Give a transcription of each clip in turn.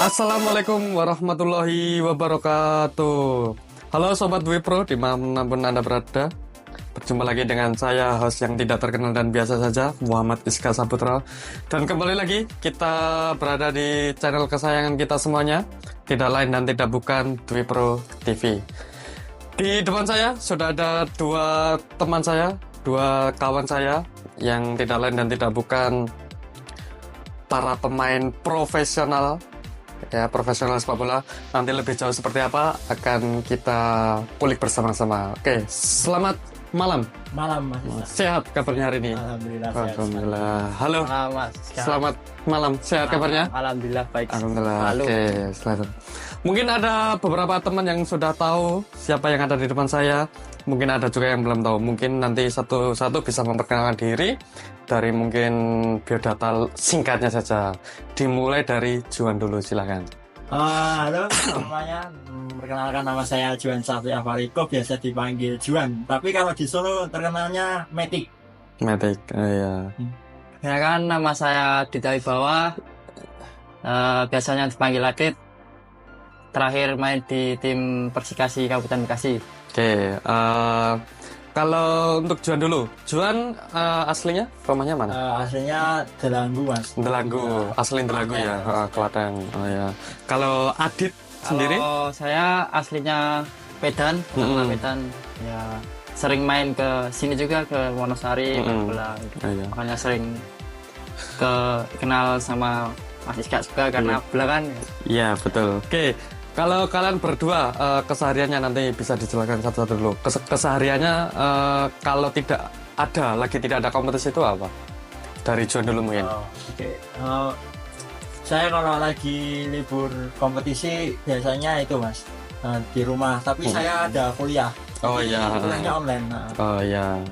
Assalamualaikum warahmatullahi wabarakatuh. Halo Sobat Wipro dimanapun Anda berada. Berjumpa lagi dengan saya, host yang tidak terkenal dan biasa saja, Muhammad Iska Saputra. Dan kembali lagi kita berada di channel kesayangan kita semuanya, tidak lain dan tidak bukan Wipro TV. Di depan saya sudah ada dua teman saya, dua kawan saya yang tidak lain dan tidak bukan para pemain profesional, ya, profesional sepak bola. Nanti lebih jauh seperti apa akan kita kulik bersama-sama. Oke, selamat malam. Malam Mas. Sehat kabarnya hari ini? Alhamdulillah sehat. Alhamdulillah. Halo. Malam Mas. Selamat malam. Sehat kabarnya? Alhamdulillah baik. Alhamdulillah. Halo. Oke, selamat. Mungkin ada beberapa teman yang sudah tahu siapa yang ada di depan saya. Mungkin ada juga yang belum tahu. Mungkin nanti satu-satu bisa memperkenalkan diri dari mungkin biodata singkatnya saja. Dimulai dari Juan dulu, silakan. Halo semuanya. Perkenalkan, nama saya Juan Safi Afariko, biasa dipanggil Juan. Tapi kalau di Solo terkenalnya Metik. Metik, ya. Perkenalkan, nama saya Dita Wibawa, biasanya dipanggil Adit. Terakhir main di tim Persikasi Kabupaten Bekasi. Oke, kalau untuk Juan dulu, Juan aslinya rumahnya mana? Aslinya Delanggu Mas. Delanggu, asli Delanggu ya, Klaten. Oh ya. Kalau Adit sendiri? Kalau saya aslinya Medan, Medan. Ya, sering main ke sini juga, ke Wonosari, main bola. Gitu. Oh, iya. Makanya sering kenal sama Mas Iska juga karena bola kan. Iya betul. Oke, kalau kalian berdua kesehariannya nanti bisa dijelaskan satu-satu dulu. Kesehariannya kalau tidak ada kompetisi itu apa? Dari Juan dulu mungkin. Oke. Saya kalau lagi libur kompetisi biasanya itu Mas, di rumah. Tapi saya ada kuliah. Oh iya. Kuliahnya online. Oh iya.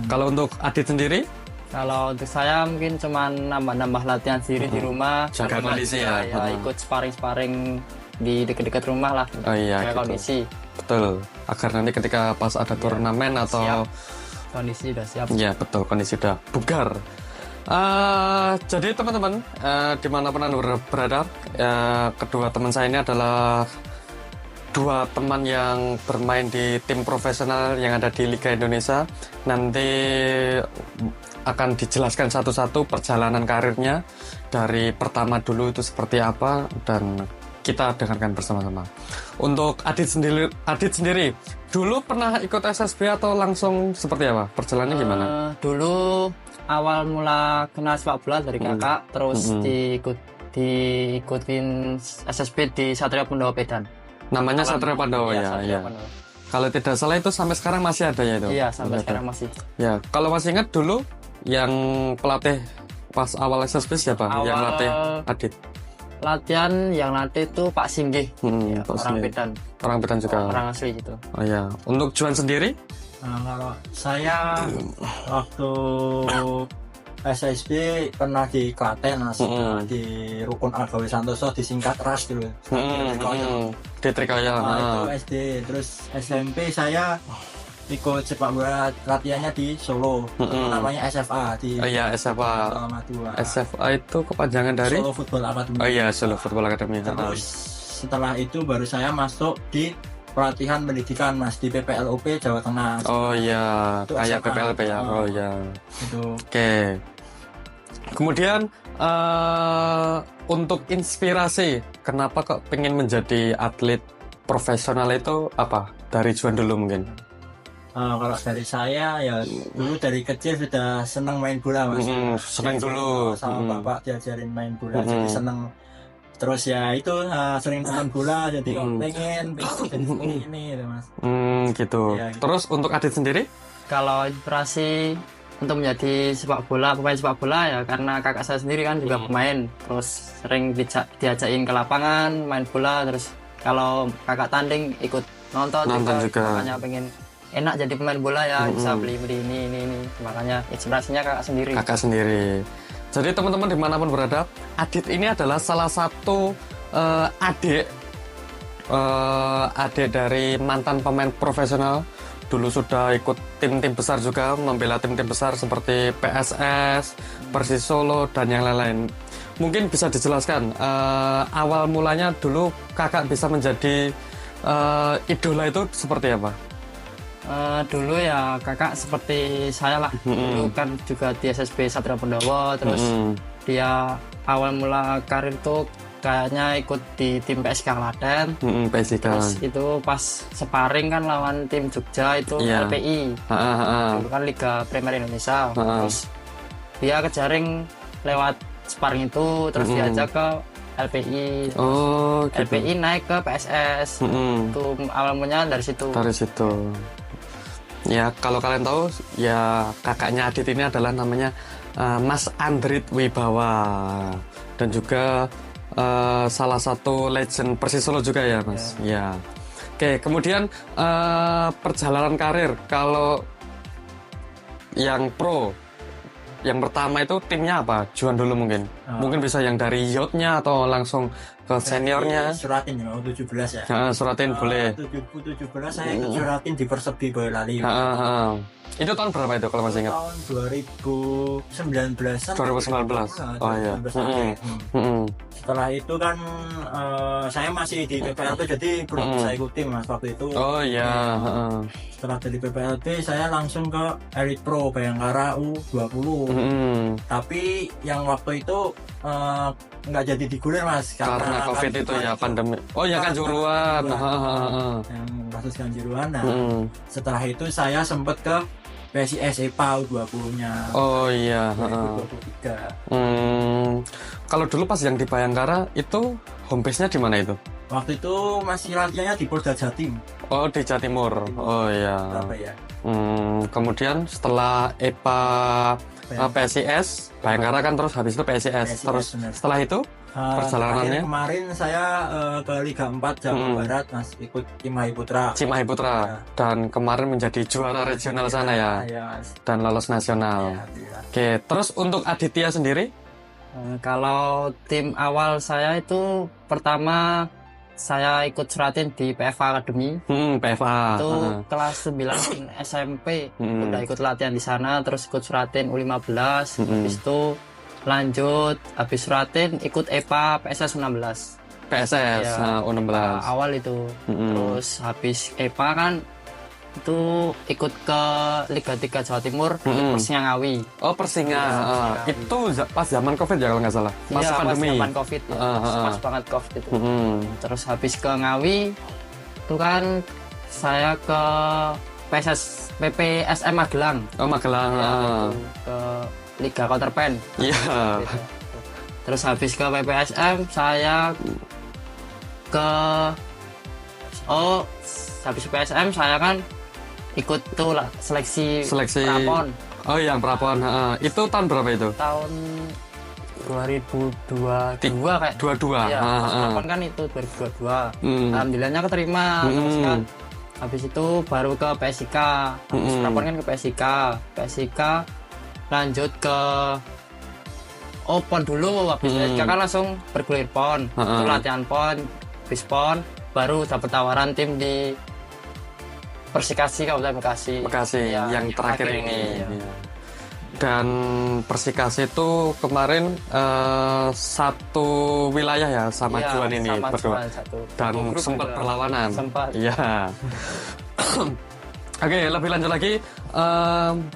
Kalau untuk Adit sendiri? Kalau untuk saya mungkin cuma nambah-nambah latihan sendiri di rumah. Jaga kondisi ya. Ikut sparring-sparring di dekat-dekat rumah lah. Oh iya. Jaga Gitu. kondisi. Betul. Agar nanti ketika pas ada turnamen atau Siap. Kondisi udah siap. ya betul, kondisi sudah bugar. Jadi teman-teman, dimanapun Anda berada, kedua teman saya ini adalah dua teman yang bermain di tim profesional yang ada di Liga Indonesia. Nanti akan dijelaskan satu-satu perjalanan karirnya dari pertama dulu itu seperti apa, dan kita dengarkan bersama-sama. Untuk Adit sendiri, dulu pernah ikut SSB atau langsung seperti apa? Perjalanannya gimana? Dulu awal mula kenal sepak bola dari kakak, terus diikutin SSB di Satria Pandawa Medan. Namanya Satria Pandawa ya. Satria Pandawa. Kalau tidak salah itu sampai sekarang masih ada ya itu. Iya, sampai Masih sekarang ada. masih. Ya, kalau masih ingat dulu yang pelatih pas awal SSB siapa? Yang Awal- latih Adit. Latihan yang latih itu Pak Singgih, ya, Pak orang Singgih. Medan, Orang Medan juga. orang asli gitu. Oh ya. Untuk Juan sendiri? Kalau saya waktu SSB pernah di Klaten Mas, di Rukun Agawe Santoso, disingkat RAS dulu. Di Trikaya. Itu SD, terus SMP saya ikut sepak bola latihannya di Solo, namanya SFA di Oh iya, SFA. Alma 2. SFA itu kepanjangan dari? Solo Football Academy. Oh iya, Solo Football Academy. Terus setelah itu baru saya masuk di pelatihan pendidikan Mas, di PPLOP Jawa Tengah. Oh iya, Itu kayak SMA. PPLP ya. Oh iya. Itu Oke. Kemudian untuk inspirasi, kenapa kok pengen menjadi atlet profesional itu apa? Dari Juan dulu mungkin. kalau dari saya ya dulu dari kecil sudah senang main bola Mas. Senang dulu. Sama bapak diajarin main bola, jadi senang. Terus ya itu sering nonton bola, jadi pengen jadi seperti ini gitu Mas. Gitu. Ya, gitu. Terus untuk Adit sendiri? Kalau inspirasi untuk menjadi pemain sepak bola ya karena kakak saya sendiri kan juga pemain, terus sering diajakin ke lapangan main bola, terus kalau kakak tanding ikut nonton juga. makanya pengen enak jadi pemain bola ya, bisa beli ini, makanya inspirasinya kakak sendiri. Jadi teman-teman dimanapun berada, Adit ini adalah salah satu adik dari mantan pemain profesional. Dulu sudah ikut tim-tim besar juga, membela tim-tim besar seperti PSS, Persis Solo, dan yang lain-lain. mungkin bisa dijelaskan awal mulanya dulu kakak bisa menjadi idola itu seperti apa? Dulu ya kakak seperti saya lah. Dulu kan juga di SSB Satria Pandawa, terus dia awal mula karir itu kayaknya ikut di tim PSK Klaten. PSK. Terus itu pas sparring kan lawan tim Jogja itu LPI. Dulu kan Liga Premier Indonesia. Terus dia kejaring lewat sparring itu, terus diajak ke LPI. Oh, gitu. LPI naik ke PSS. Itu awal mulanya dari situ. Dari situ. Ya, kalau kalian tahu, ya kakaknya Adit ini adalah namanya Mas Andrit Wibawa, dan juga salah satu legend Persisolo juga ya, Mas. Ya. Oke, kemudian perjalanan karir kalau yang pro, yang pertama itu timnya apa? Juan dulu mungkin. Mungkin bisa yang dari youth-nya atau langsung ke seniornya. Suratin ya, 17 ya. Suratin boleh. 2017 saya ikut Suratin di Persepi Boyolali. Itu tahun berapa itu kalau masih ingat? Tahun 2019. 2019. Oh iya. Setelah itu kan saya masih di PPLP, jadi belum bisa ikut tim Mas waktu itu. Oh iya. Setelah dari PPLP saya langsung ke Elite Pro Bayangkara U20. Tapi yang waktu itu nggak jadi digulir Mas Karena COVID itu ya, pandemi. Oh ya, Kanjuruhan. Yang kasus Kanjuruhan. Nah, setelah itu saya sempat ke PSIS EPA U20-nya. Oh iya. 2023. Kalau dulu pas yang di Bayangkara itu home base-nya di mana itu? Waktu itu masih latihannya di Polda Jatim. Oh, di Jatimur. Oh iya. Apa ya? Kemudian setelah EPA PSIS, Bayangkara kan, terus habis itu PSIS. Terus bener. setelah itu perjalanannya? Kemarin saya ke Liga 4 Jawa Barat, Mas, ikut Cimahi Putra. Cimahi Putra. Ya. Dan kemarin menjadi juara regional sana ya. Ya, Mas. Dan lolos nasional. Ya. Oke, terus untuk Aditya sendiri? Kalau tim awal saya itu pertama saya ikut Suratin di PFA Academy. PFA. Itu kelas 9 SMP udah ikut latihan di sana, terus ikut Suratin U15. Habis itu lanjut, habis Suratin ikut EPA PSS U16. PSS Ya, U16. awal itu. Terus habis EPA kan itu ikut ke Liga 3 Jawa Timur, Persinga Ngawi. Oh, Persinga. Itu pas zaman COVID ya kalau nggak salah. Pas Iya, pandemi. pas zaman COVID ya. Pas banget COVID itu. Terus habis ke Ngawi itu kan saya ke PPSM Magelang. Oh, Magelang. Ke Liga Counterpan. Iya. Terus habis ke PPSM saya ke habis PPSM saya kan ikut tuh lah seleksi Prapon. Oh, yang Prapon. Itu tahun berapa itu? Tahun 2022 kayak 22. ya, Prapon kan itu 2022. Alhamdulillahnya keterima. Terus kan habis itu baru ke PSIK. Habis Prapon kan ke PSIK lanjut ke PON dulu. Habis PSIK kan langsung bergulir PON. Itu latihan PON, habis PON baru dapat tawaran tim di Persikasi Kabupaten Bekasi ya, yang terakhir ini. Ya. Dan Persikasi itu kemarin satu wilayah ya sama Juan ini sama berdua. Dan sempat berlawanan. Sempat. Iya. Oke, lebih lanjut lagi,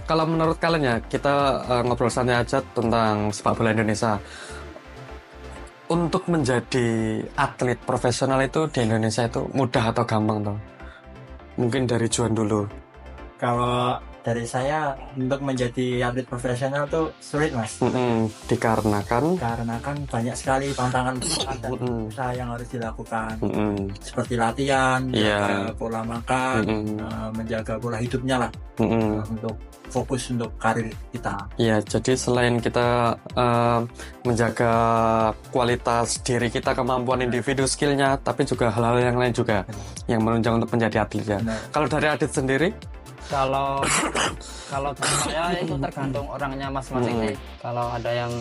kalau menurut kalian ya, kita ngobrol santai aja tentang sepak bola Indonesia. Untuk menjadi atlet profesional itu di Indonesia itu mudah atau gampang tuh? Mungkin dari Juan dulu. Kalau dari saya, untuk menjadi atlet profesional tuh sulit Mas. Dikarenakan kan banyak sekali tantangan dan usaha yang harus dilakukan. Seperti latihan, menjaga pola makan, menjaga pola hidupnya lah. Untuk fokus untuk karir kita. Iya, jadi selain kita menjaga kualitas diri kita, kemampuan individu, skillnya, tapi juga hal-hal yang lain juga yang menunjang untuk menjadi atlet ya. Kalau dari Adit sendiri? Kalau dari saya itu tergantung orangnya masing-masing sih. Kalau ada yang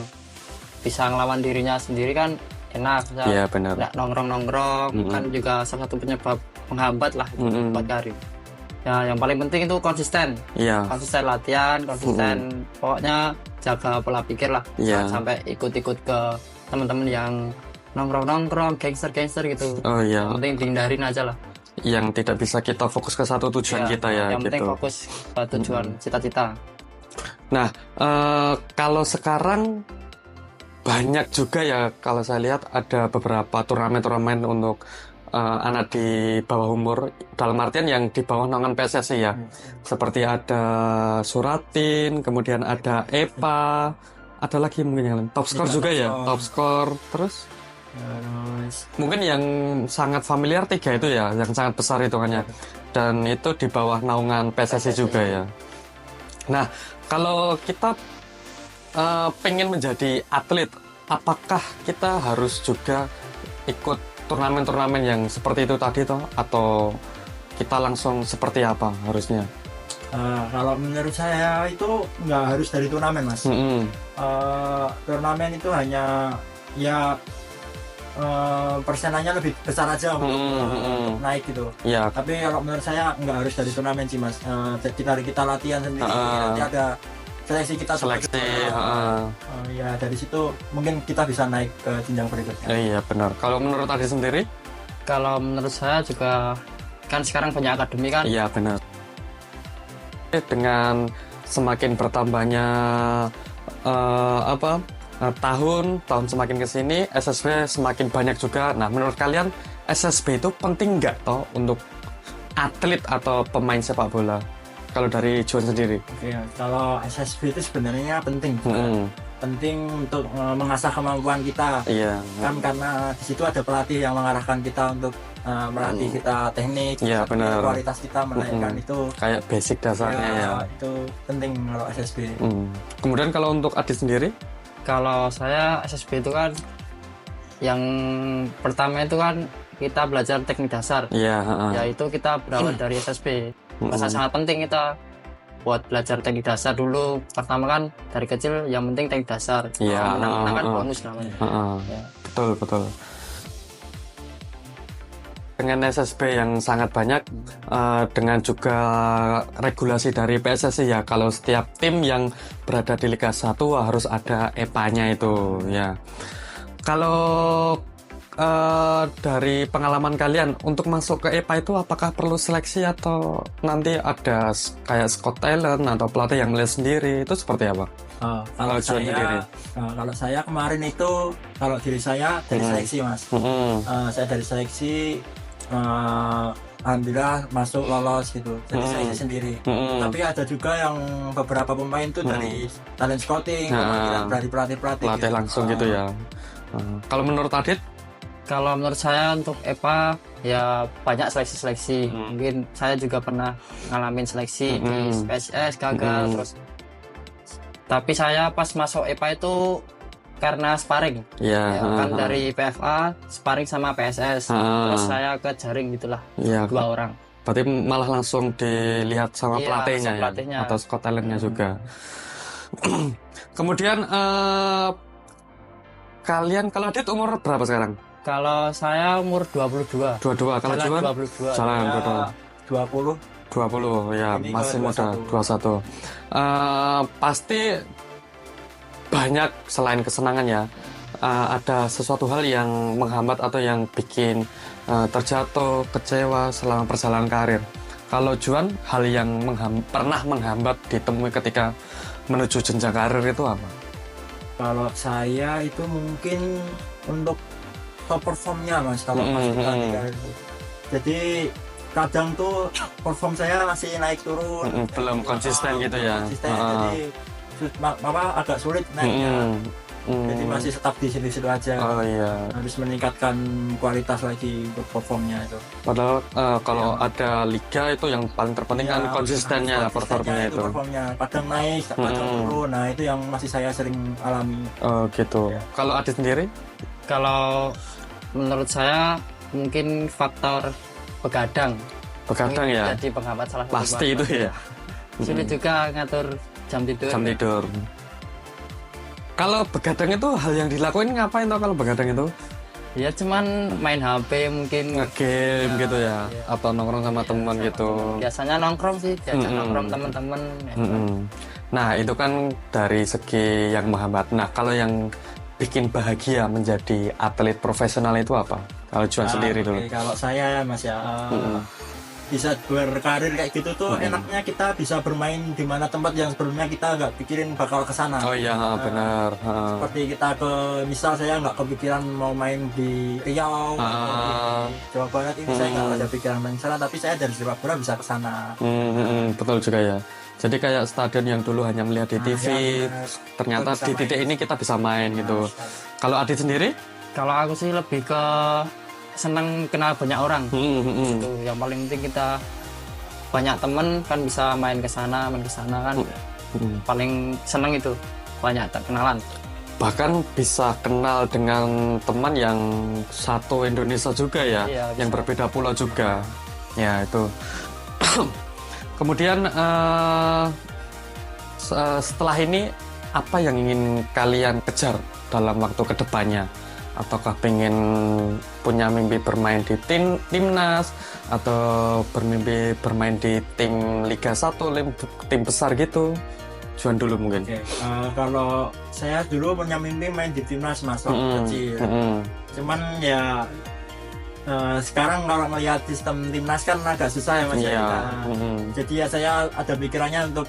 bisa ngelawan dirinya sendiri kan enak. Iya, benar. Nggak nongkrong-nongkrong kan juga salah satu penyebab penghambat lah buat karir. Ya, yang paling penting itu konsisten. Iya. Konsisten latihan, konsisten pokoknya jaga pola pikir lah. Sampai ikut-ikut ke teman-teman yang nongkrong gangster gitu. Oh iya. Yang penting dihindarin aja lah. Yang tidak bisa kita fokus ke satu tujuan kita ya yang gitu. penting fokus ke tujuan cita-cita. Nah, kalau sekarang banyak juga ya, kalau saya lihat ada beberapa turnamen-turnamen untuk anak di bawah umur, dalam artian yang di bawah naungan PSSI ya. Seperti ada Suratin, kemudian ada EPA, ada lagi mungkin yang lain. Top Score juga ya, Top Score. Terus mungkin yang sangat familiar 3 itu ya, yang sangat besar hitungannya. Dan itu di bawah naungan PSSI juga ya. Nah, kalau kita pengen menjadi atlet, apakah kita harus juga ikut turnamen-turnamen yang seperti itu tadi toh, atau kita langsung seperti apa harusnya? Kalau menurut saya itu nggak harus dari turnamen, Mas. Turnamen itu hanya ya persenannya lebih besar aja untuk naik gitu. Ya. Tapi kalau menurut saya nggak harus dari turnamen sih, Mas. Kita latihan sendiri, nanti ada seleksi kita. Ya dari situ mungkin kita bisa naik ke jenjang berikutnya. Iya benar. Kalau menurut Adi sendiri? Kalau menurut saya juga kan sekarang banyak akademi kan. Iya benar. Dengan semakin bertambahnya tahun semakin kesini, SSB semakin banyak juga. Nah, menurut kalian SSB itu penting nggak toh untuk atlet atau pemain sepak bola? Kalau dari Juan sendiri? Oke, kalau SSB itu sebenarnya penting. Penting untuk mengasah kemampuan kita. Iya. Kan karena di situ ada pelatih yang mengarahkan kita untuk melatih kita teknik, benar. kualitas kita menaikkan itu. Kayak basic dasarnya ya. Itu penting kalau SSB. Kemudian kalau untuk Adi sendiri? Kalau saya SSB itu kan yang pertama itu kan kita belajar teknik dasar. Yaitu kita berawal dari SSB. Sangat penting kita buat belajar teknik dasar dulu. Pertama kan dari kecil yang penting teknik dasar. Menang-menang kan bonus namanya. Betul. Dengan SSB yang sangat banyak, dengan juga regulasi dari PSSI ya, kalau setiap tim yang berada di Liga 1 harus ada EPA-nya itu ya. Kalau dari pengalaman kalian untuk masuk ke EPA itu apakah perlu seleksi atau nanti ada kayak scout talent atau pelatih yang melihat sendiri, itu seperti apa? Kalau saya kemarin itu, kalau diri saya dari seleksi, Mas. Saya dari seleksi, alhamdulillah masuk lolos gitu, jadi saya sendiri. Tapi ada juga yang beberapa pemain tuh dari talent scouting, dari pelatih gitu. Langsung gitu ya. Kalau menurut Adit? Kalau menurut saya untuk EPA ya banyak seleksi. Mungkin saya juga pernah ngalamin seleksi di PSS gagal terus. Tapi saya pas masuk EPA itu karena sparring. Kan dari PFA sparring sama PSS. Terus saya ke jaring gitulah. 2 orang. Berarti malah langsung dilihat sama pelatihnya ya? Atau scout talentnya juga. Kemudian kalian, kalau Adit umur berapa sekarang? Kalau saya umur 22. 22. Kalau Juan? 22. Jalan 20. 20 ya, ini masih muda. 21. Pasti banyak selain kesenangan ya, ada sesuatu hal yang menghambat atau yang bikin terjatuh, kecewa selama perjalanan karir. Kalau Juan, hal yang pernah menghambat ditemui ketika menuju jenjang karir itu apa? Kalau saya itu mungkin untuk top performnya, Mas, kalau masuk karir itu. Jadi kadang tuh perform saya masih naik turun, belum konsisten gitu ya. Jadi agak sulit naiknya. Jadi masih tetap di situ aja. Harus meningkatkan kualitas lagi untuk performnya itu. Padahal kalau ada liga itu yang paling terpenting kan konsistennya performanya itu. Kadang naik, kadang turun. Nah, itu yang masih saya sering alami. Gitu. Kalau Adit sendiri? Kalau menurut saya mungkin faktor begadang ya. Jadi penghambat salah satu. Pasti itu ya. Sulit juga ngatur jam tidur. Kalau begadang itu hal yang dilakuin ngapain toh kalau begadang itu? Ya cuman main HP mungkin, nge-game gitu ya, atau nongkrong sama teman gitu. Biasanya nongkrong sih, diajak nongkrong teman-teman. Nah itu kan dari segi yang menghambat. Nah kalau yang bikin bahagia menjadi atlet profesional itu apa? Kalau Juan sendiri dulu. Kalau saya Mas ya, bisa berkarir kayak gitu tuh enaknya kita bisa bermain di mana tempat yang sebelumnya kita nggak pikirin bakal ke sana. Oh iya, benar. Seperti kita misal saya nggak kepikiran mau main di Riau, di Jawa Barat ini saya nggak ada pikiran main sana, tapi saya dari sepak bola bisa ke sana. Betul juga ya. Jadi kayak stadion yang dulu hanya melihat di TV, ternyata di titik ini kita bisa main gitu. Kalau Adit sendiri? Kalau aku sih lebih ke senang kenal banyak orang. Itu yang paling penting, kita banyak temen kan, bisa main ke sana kan. Paling seneng itu banyak kenalan. Bahkan bisa kenal dengan teman yang satu Indonesia juga ya, yang berbeda pulau juga. Ya itu. Kemudian setelah ini apa yang ingin kalian kejar dalam waktu kedepannya? Ataukah pengen punya mimpi bermain di timnas, atau bermimpi bermain di tim Liga 1, tim besar gitu? Juan dulu mungkin. Kalau saya dulu punya mimpi main di timnas Mas, waktu kecil. Cuman ya sekarang kalau melihat sistem timnas kan agak susah ya Mas. Jadi ya saya ada pikirannya untuk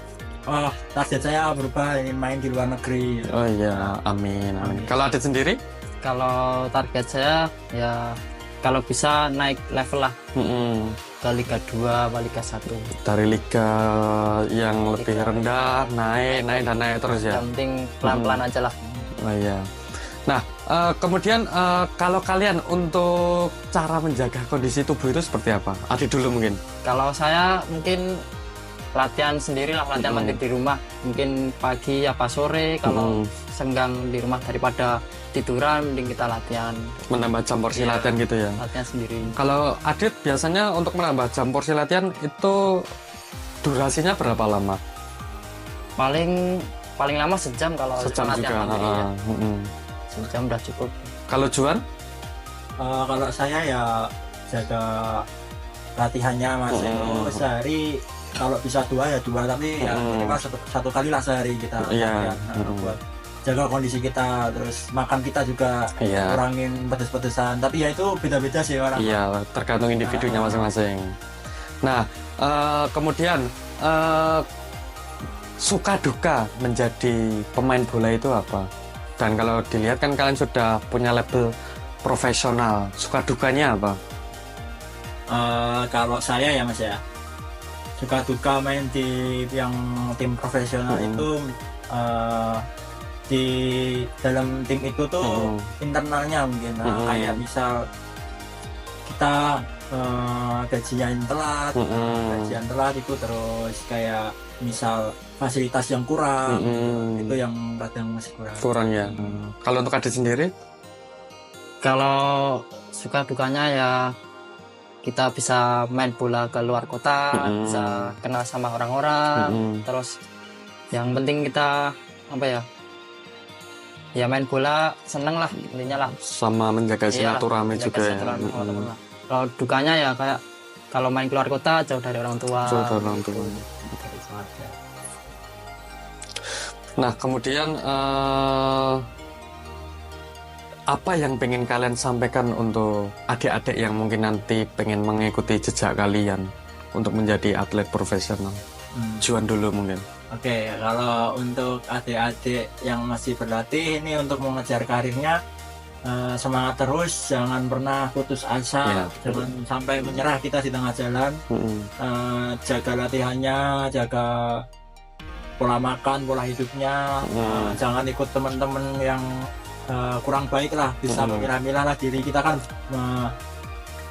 target saya berubah, ingin main di luar negeri. Oh iya, amin. Kalau Adit sendiri? Kalau target saya ya kalau bisa naik level lah ke Liga 2 atau Liga 1. Dari liga yang lebih rendah naik terus ya. Yang penting pelan-pelan aja lah. Oh iya. Nah, kemudian kalau kalian untuk cara menjaga kondisi tubuh itu seperti apa? Adit dulu mungkin. Kalau saya mungkin latihan sendiri lah, latihan mandiri di rumah. Mungkin pagi apa sore, kalau senggang di rumah daripada tiduran, mending kita latihan. Menambah jam porsi latihan gitu ya? Latihan sendiri. Kalau Adit biasanya untuk menambah jam porsi latihan itu durasinya berapa lama? Paling lama sejam kalau sejam latihan juga. mandiri, sejam udah cukup. Kalau Juan? Kalau saya ya jaga latihannya Mas. Sehari kalau bisa 2 ya 2, tapi ya minimal satu kali lah sehari kita latihan, buat jaga kondisi kita. Terus makan kita juga kurangin pedes-pedesan, tapi ya itu beda-beda sih orang. Iya, tergantung individunya masing-masing. Nah, kemudian suka duka menjadi pemain bola itu apa? Dan kalau dilihat kan kalian sudah punya label profesional, suka dukanya apa? Kalau saya ya Mas ya, suka duka main di yang tim profesional itu di dalam tim itu tuh internalnya mungkin kayak misal kita gajian telat itu, terus kayak misal fasilitas yang kurang, itu yang kadang masih kurang ya. Kalau untuk Adit sendiri? Kalau suka dukanya ya kita bisa main bola ke luar kota, bisa kenal sama orang-orang, terus yang penting kita apa ya main bola seneng lah intinya lah, sama menjaga silaturahmi juga ya. Kalau dukanya ya kayak kalau main keluar kota jauh dari orang tua. Nah, kemudian apa yang pengen kalian sampaikan untuk adik-adik yang mungkin nanti pengen mengikuti jejak kalian untuk menjadi atlet profesional? Juan dulu mungkin. Oke, kalau untuk adik-adik yang masih berlatih ini untuk mengejar karirnya, semangat terus, jangan pernah putus asa, jangan sampai menyerah kita di tengah jalan. Jaga latihannya, jaga pola makan, pola hidupnya, jangan ikut teman-teman yang kurang baik lah, bisa memilah-milah lah diri kita kan.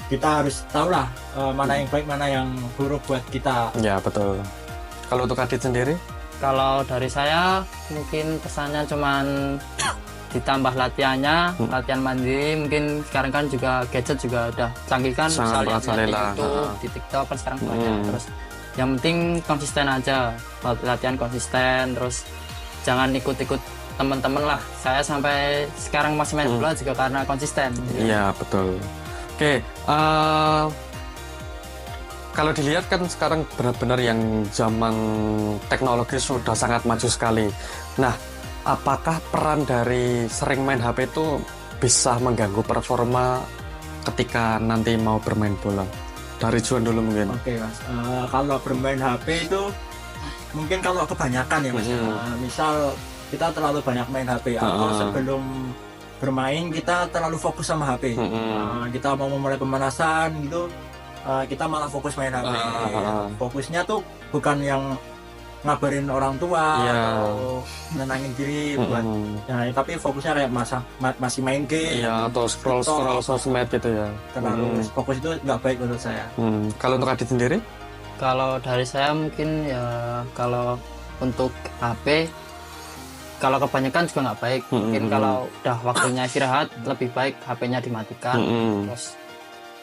Kita harus tahu lah mana yang baik, mana yang buruk buat kita. Ya betul. Kalau untuk Adit sendiri? Kalau dari saya mungkin pesannya cuman ditambah latihannya, latihan mandiri. Mungkin sekarang kan juga gadget juga udah canggih kan, sangat di YouTube, di TikTok kan sekarang banyak. Terus yang penting konsisten aja, latihan konsisten, terus jangan ikut-ikut teman-teman lah. Saya sampai sekarang masih main bola juga karena konsisten. Iya betul. Oke, kalau dilihat kan sekarang benar-benar yang zaman teknologi sudah sangat maju sekali. Nah, apakah peran dari sering main HP itu bisa mengganggu performa ketika nanti mau bermain bola? Dari Juan dulu mungkin. Oke Mas, kalau bermain HP itu mungkin kalau kebanyakan ya Mas. Misal kita terlalu banyak main HP atau sebelum bermain kita terlalu fokus sama HP. Kita mau memulai pemanasan gitu, kita malah fokus main HP. Fokusnya tuh bukan yang ngabarin orang tua atau menenangin diri buat tapi fokusnya kayak masih main game atau scroll sosmed gitu ya. Terlalu fokus itu nggak baik menurut saya. Kalau untuk Adit sendiri? Kalau dari saya mungkin ya kalau untuk HP kalau kebanyakan juga nggak baik. Mungkin kalau udah waktunya istirahat lebih baik HP-nya dimatikan. Terus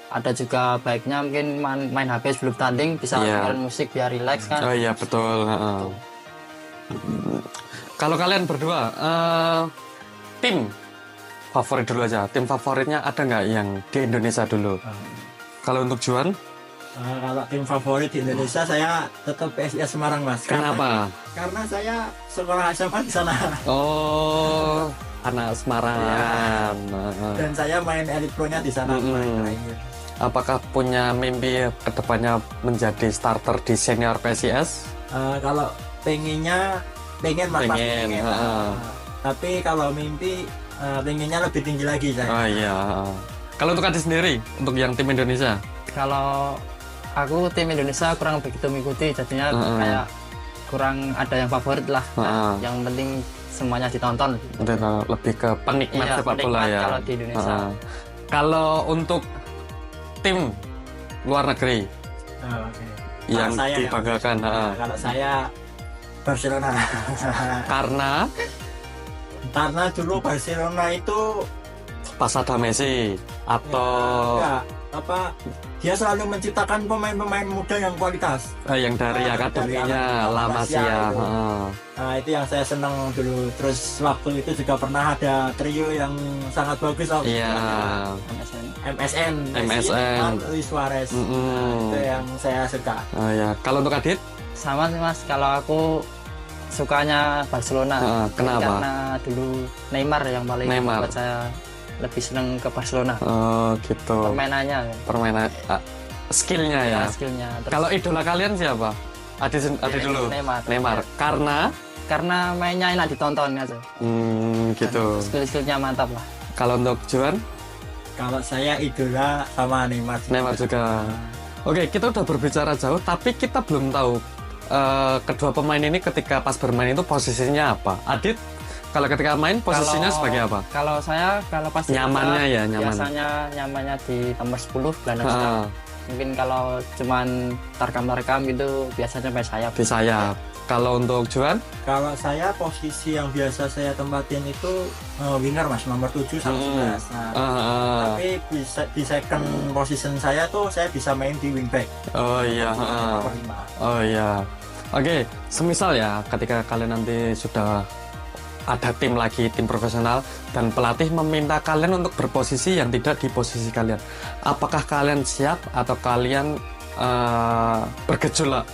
ada juga baiknya mungkin main HP sebelum tanding bisa dengerin musik biar relax kan. Oh iya betul. Kalau kalian berdua tim favorit dulu aja. Tim favoritnya ada nggak yang di Indonesia dulu? Kalau untuk Juan? Kalau tim favorit di Indonesia saya tetap PSIS Semarang Mas. Kenapa? Karena saya sekolah SMA di sana. Oh, anak Semarang. Dan saya main Elite Pro-nya di sana. Apakah punya mimpi kedepannya menjadi starter di senior PSIS? Kalau pengen Mas. Pengen. Tapi kalau mimpi pengennya lebih tinggi lagi saya. Oh iya. Kalau untuk Adit sendiri, untuk yang tim Indonesia? Kalau aku tim Indonesia kurang begitu mengikuti, jadinya kayak kurang ada yang favorit lah. Yang penting semuanya ditonton. Lebih ke penikmat sepak bola ya. Kalau di Indonesia. Kalau untuk tim luar negeri yang dibanggakan, kalau saya Barcelona. Karena dulu Barcelona itu pas ada Messi atau dia selalu menciptakan pemain-pemain muda yang kualitas. Yang dari akademinya La Masia. Nah itu yang saya senang dulu. Terus waktu itu juga pernah ada trio yang sangat bagus. MSN, Luis Suarez. Itu yang saya suka. Kalau untuk Adit? Sama sih Mas. Kalau aku sukanya Barcelona. Kenapa? Karena dulu Neymar yang paling buat saya lebih seneng ke Barcelona. Oh gitu. Permainan skillnya ya. Skillnya. Kalau idola kalian siapa? Adit dulu. Neymar. Karena mainnya enak ditonton aja. Gitu. Skill-skillnya mantap lah. Kalau untuk Juan? Kalau saya idola sama Neymar juga. Oke, kita udah berbicara jauh, tapi kita belum tahu kedua pemain ini ketika pas bermain itu posisinya apa. Adit? Kalau ketika main posisinya sebagai apa? Kalau saya pas nyamannya nyaman. Biasanya nyamannya di nomor 10 gelandang. Mungkin kalau cuman tarkam gitu biasanya main sayap. Di sayap. Kalau untuk Juan? Kalau saya posisi yang biasa saya tempatin itu winger Mas, nomor 7 sama 11. Tapi di second position saya tuh saya bisa main di wingback. Oh iya. Oh iya. Oke, semisal ya ketika kalian nanti sudah ada tim lagi, tim profesional, dan pelatih meminta kalian untuk berposisi yang tidak di posisi kalian. Apakah kalian siap atau kalian bergejolak?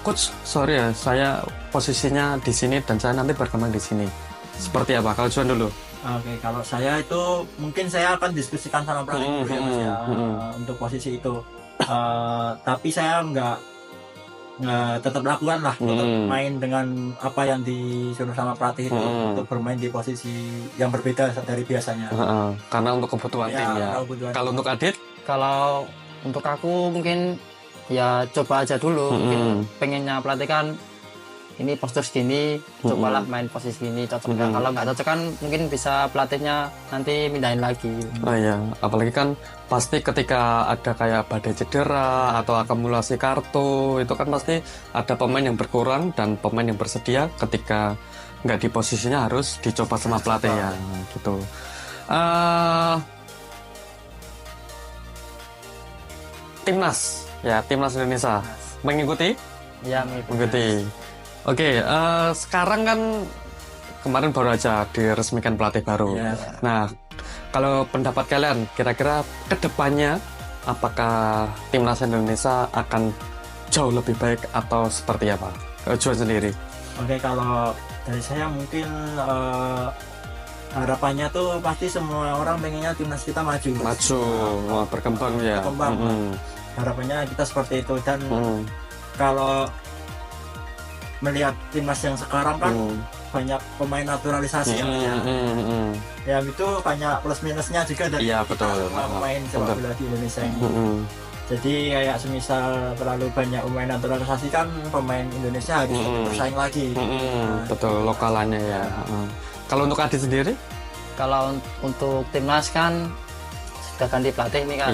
Coach, sorry ya, saya posisinya di sini dan saya nanti berkembang di sini. Seperti apa? Kalau Juan dulu. Oke, kalau saya itu mungkin saya akan diskusikan sama pelatih dulu ya Mas ya, untuk posisi itu. Tapi saya nggak tetap lakukan lah, tetap main dengan apa yang disuruh sama pelatih itu untuk bermain di posisi yang berbeda dari biasanya. Karena untuk kebutuhan tim ya. Kalau untuk Adit? Kalau untuk aku mungkin ya coba aja dulu. Mungkin pengennya pelatih kan ini postur segini, cobalah main posisi ini, cocok nggak? Kalau nggak cocok kan mungkin bisa pelatihnya nanti mindahin lagi. Oh iya, apalagi kan pasti ketika ada kayak badai cedera atau akumulasi kartu, itu kan pasti ada pemain yang berkurang dan pemain yang bersedia ketika nggak di posisinya harus dicoba sama pelatih ya, gitu. Timnas Indonesia mengikuti? Ya, mengikuti. Oke, sekarang kan kemarin baru aja diresmikan pelatih baru. Nah, kalau pendapat kalian, kira-kira kedepannya apakah timnas Indonesia akan jauh lebih baik atau seperti apa? Juan sendiri. Oke, kalau Dari saya mungkin harapannya tuh pasti semua orang pengennya timnas kita maju. Berkembang ya. Berkembang. Harapannya kita seperti itu, dan kalau melihat timnas yang sekarang kan banyak pemain naturalisasi yang itu banyak plus minusnya juga dari pemain sepak bola di Indonesia ini. Jadi kayak semisal terlalu banyak pemain naturalisasi kan pemain Indonesia harus bersaing lagi. Betul, lokalannya ya. Kalau untuk Adit sendiri? Kalau untuk timnas kan sudah ganti pelatih nih kan,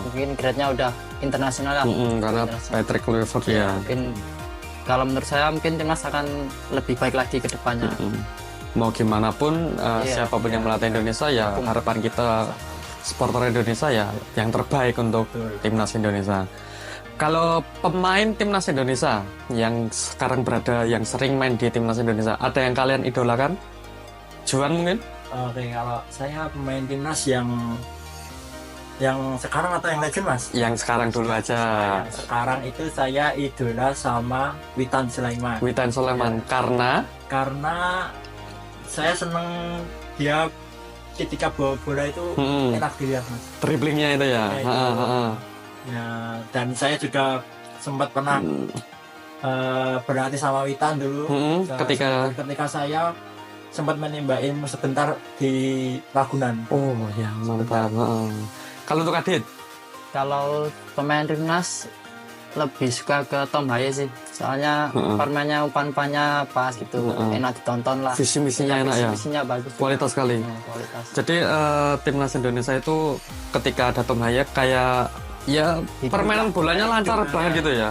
mungkin grade-nya udah internasional lah. Karena Patrick Kluivert ya. Mungkin kalau menurut saya mungkin timnas akan lebih baik lagi ke depannya. Mau gimana pun siapapun yang melatih Indonesia ya harapan kita supporter Indonesia ya yang terbaik untuk timnas Indonesia. Kalau pemain timnas Indonesia yang sekarang yang sering main di timnas Indonesia, ada yang kalian idolakan? Juan mungkin? Oke, kalau saya pemain timnas yang sekarang atau yang legend Mas? Yang sekarang dulu aja. Yang sekarang itu saya idola sama Witan Sulaiman. Witan Sulaiman karena saya seneng dia ketika bawa bola itu enak dilihat Mas. Dribblingnya itu ya. Ya, dan saya juga sempat pernah berlatih sama Witan dulu. Ketika saya sempat menimbain sebentar di Ragunan. Oh ya, mantap. Kalau untuk Adit? Kalau pemain timnas lebih suka ke Tom Haye sih. Soalnya permainnya umpan-umpannya pas gitu, enak ditonton lah. Visi misinya enak ya. Misinya bagus. Kualitas sekali. Kualitas. Jadi timnas Indonesia itu ketika ada Tom Haye kayak ya permainan bolanya lancar banget gitu ya.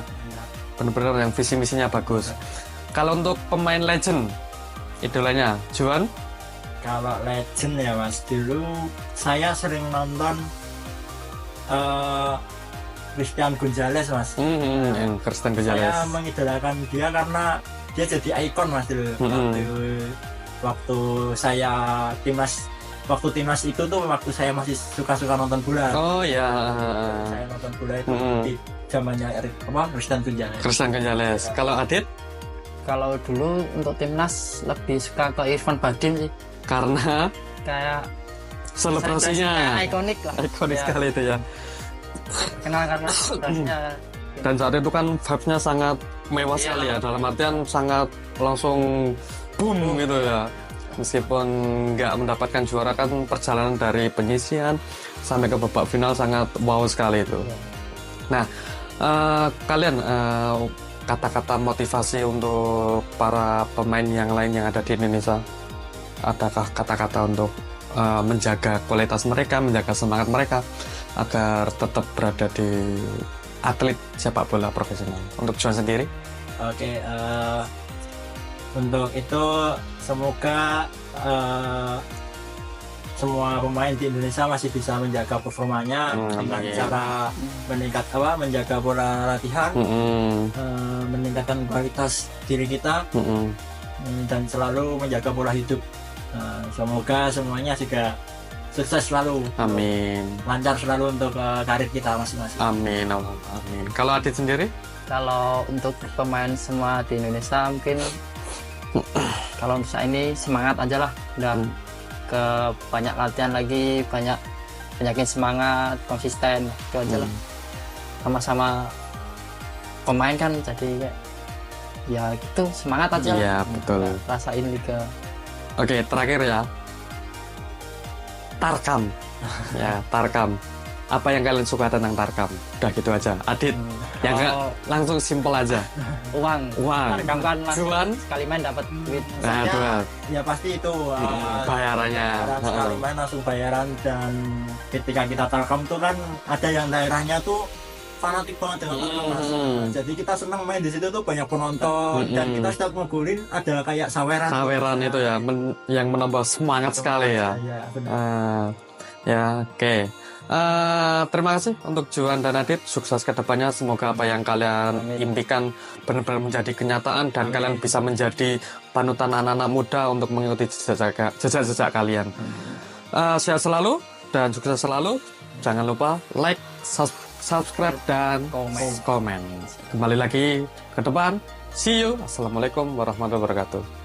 Benar-benar yang visi misinya bagus. Kalau untuk pemain legend idolanya Juan? Kalau legend ya Mas, dulu saya sering nonton Christian Gonzalez Mas. Christian Gonzalez. Saya mengidolakan dia karena dia jadi ikon Mas dulu. Waktu saya timnas itu tuh waktu saya masih suka nonton bola. Oh ya. Saya nonton bola itu di zamannya Christian Gonzalez. Christian Gonzalez. Kalau Adit? Kalau dulu untuk timnas lebih suka ke Irfan Bahdim sih. Karena kayak selebrasinya ikonik lah. Ikonik sekali itu ya. Kenal karena selebrasinya. Dan saat itu kan vibes-nya sangat mewah sekali ya. Dalam artian sangat langsung boom gitu ya. Meskipun nggak mendapatkan juara kan perjalanan dari penyisian sampai ke babak final sangat wow sekali itu. Nah, kalian kata-kata motivasi untuk para pemain yang lain yang ada di Indonesia, adakah kata-kata untuk menjaga kualitas mereka, menjaga semangat mereka agar tetap berada di atlet sepak bola profesional? Untuk Juan sendiri? Oke, untuk itu semoga semua pemain di Indonesia masih bisa menjaga performanya dengan cara menjaga pola latihan, meningkatkan kualitas diri kita, dan selalu menjaga pola hidup. Semoga semuanya juga sukses selalu. Amin. Lancar selalu untuk karir kita masing-masing. Amin. Amin. Kalau Adit sendiri? Kalau untuk pemain semua di Indonesia mungkin kalau untuk saya ini semangat aja lah, udah ke banyak latihan lagi, banyakin semangat, konsisten, itu aja lah. Sama-sama pemain kan jadi ya gitu, semangat aja. Iya betul. Rasain liga. Oke, terakhir ya. Tarkam. Ya, Tarkam. Apa yang kalian suka tentang Tarkam? Udah gitu aja. Adit, yang enggak langsung simpel aja. Uang. Tarkam kan langsung sekali main dapat duit. Nah, duit. Ya pasti itu bayarannya. Sekali main langsung bayaran, dan ketika kita Tarkam tuh kan ada yang daerahnya tuh fanatik banget dengan Tarkam. Jadi kita senang main di situ tuh, banyak penonton, dan kita setiap ngegolin ada kayak saweran. Saweran itu ya, yang menambah semangat sekali ya. Ya, oke. Terima kasih untuk Juan dan Adit. Sukses ke depannya. Semoga apa yang kalian impikan benar-benar menjadi kenyataan, dan kalian bisa menjadi panutan anak-anak muda untuk mengikuti jejak-jejak kalian. Sehat selalu dan sukses selalu. Jangan lupa like, subscribe, dan komen. Kembali lagi ke depan. See you. Assalamualaikum warahmatullahi wabarakatuh.